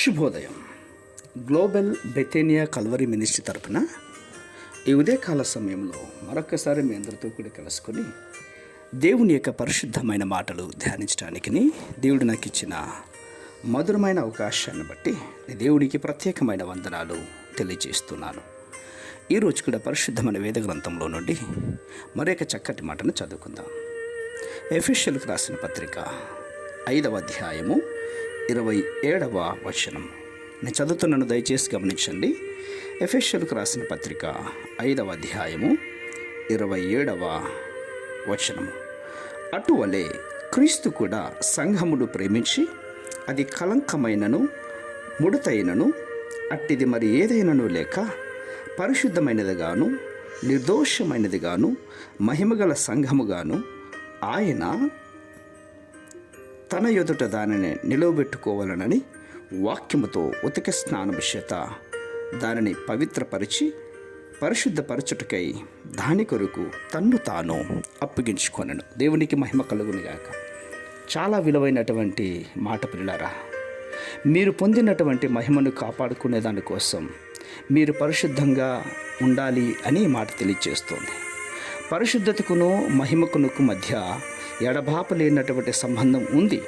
శుభోదయం. Global బెతేనియా Calvary ministry తరపున ఈ ఉదయకాల సమయంలో మరొకసారి మీ అందరితో కూడా కలుసుకొని దేవుని యొక్క పరిశుద్ధమైన మాటలు ధ్యానించడానికి దేవుడు నాకు ఇచ్చిన మధురమైన అవకాశాన్ని బట్టి దేవుడికి ప్రత్యేకమైన వందనాలు తెలియజేస్తున్నాను. ఈరోజు కూడా పరిశుద్ధమైన వేద గ్రంథంలో నుండి మరొక చక్కటి మాటను చదువుకుందాం. ఎఫెసీయులకు రాసిన పత్రిక 5వ అధ్యాయము 27వ వచనం. నేను చదువుతున్నాను, దయచేసి గమనించండి. ఎఫెసీయులకు రాసిన పత్రిక 5వ అధ్యాయము 27వ వచనము. అటువలే క్రీస్తు కూడా సంఘమును ప్రేమించి అది కలంకమైనను ముడతైనను అట్టిది మరి ఏదైనాను లేక పరిశుద్ధమైనదిగాను నిర్దోషమైనదిగాను మహిమగల సంఘముగాను ఆయన తన ఎదుట దానిని నిలవబెట్టుకోవాలనని వాక్యముతో ఉతిక స్నానము చేత దానిని పవిత్రపరిచి పరిశుద్ధపరచుటకై దాని కొరకు తన్ను తాను అప్పగించుకొనెను. దేవునికి మహిమ కలుగునుగాక. చాలా విలువైనటువంటి మాట పిల్లారా, మీరు పొందినటువంటి మహిమను కాపాడుకునే దానికోసం మీరు పరిశుద్ధంగా ఉండాలి అని మాట తెలియజేస్తోంది. పరిశుద్ధతకును మహిమకును మధ్య ఎడబాపలేనటువంటి సంబంధం ఉంది.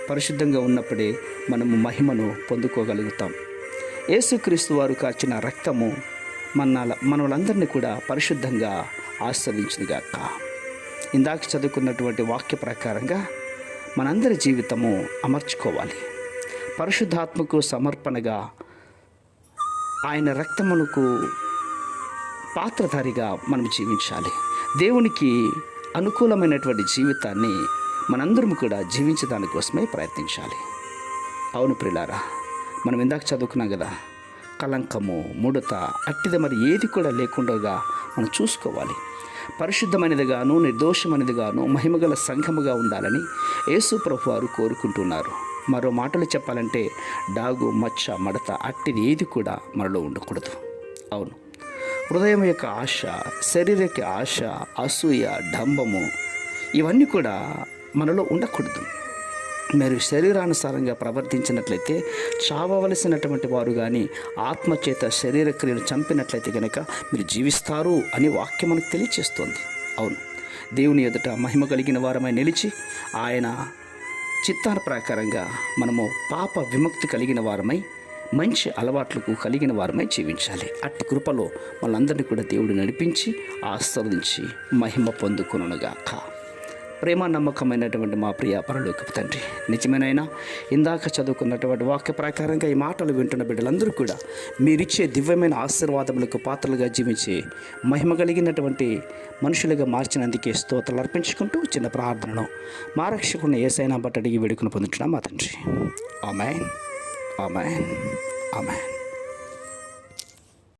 పరిశుద్ధంగా ఉన్నప్పుడే మనము మహిమను పొందుకోగలుగుతాం. యేసుక్రీస్తు వారు కార్చిన రక్తము మనలందరినీ కూడా పరిశుద్ధంగా ఆస్వాదించునుగాక. ఇందాక చదువుకున్నటువంటి వాక్య ప్రకారంగా మనందరి జీవితము అమర్చుకోవాలి. పరిశుద్ధాత్మకు సమర్పణగా ఆయన రక్తమునకు పాత్రధారిగా మనం జీవించాలి. దేవునికి అనుకూలమైనటువంటి జీవితాన్ని మనందరం కూడా జీవించడాని కోసమే ప్రయత్నించాలి. అవును ప్రియులారా, మనం ఇందాక చదువుకున్నాం కదా, కలంకము ముడత అట్టిది మరి ఏది కూడా లేకుండా మనం చూసుకోవాలి. పరిశుద్ధమైనదిగాను నిర్దోషమైనదిగాను మహిమగల సంఘముగా ఉండాలని యేసు ప్రభు వారు కోరుకుంటున్నారు. మరో మాటలు చెప్పాలంటే డాగు మచ్చ మడత అట్టిది ఏది కూడా మనలో ఉండకూడదు. అవును, హృదయం యొక్క ఆశ, శరీరక ఆశ, అసూయ, డంబము ఇవన్నీ కూడా మనలో ఉండకూడదు. మీరు శరీరానుసారంగా ప్రవర్తించినట్లయితే చావవలసినటువంటి వారు కానీ ఆత్మచేత శరీర క్రియలు చంపినట్లయితే కనుక మీరు జీవిస్తారు అని వాక్యం మనకు తెలియచేస్తుంది. అవును, దేవుని ఎదుట మహిమ కలిగిన వారమై నిలిచి ఆయన చిత్తాల ప్రకారంగా మనము పాప విముక్తి కలిగిన వారమై మంచి అలవాట్లకు కలిగిన వారమై జీవించాలి. అట్టి కృపలో వాళ్ళందరినీ కూడా దేవుడు నడిపించి ఆశీర్వదించి మహిమ పొందుకొనుగాక. ప్రేమ నమ్మకమైనటువంటి మా ప్రియ పరలోకపు తండ్రి, నిజమేనైనా ఇందాక చదువుకున్నటువంటి వాక్య ప్రకారంగా ఈ మాటలు వింటున్న బిడ్డలందరూ కూడా మీరిచ్చే దివ్యమైన ఆశీర్వాదములకు పాత్రలుగా జీవించే మహిమ కలిగినటువంటి మనుషులుగా మార్చినందుకే స్తోత్రాలు అర్పించుకుంటూ చిన్న ప్రార్థనను మా రక్షకుని యేసయ్య బట్టి అడిగి వేడుకను పొందుతున్నాం మా తండ్రి. ఆమేన్, ఆమేన్, ఆమేన్.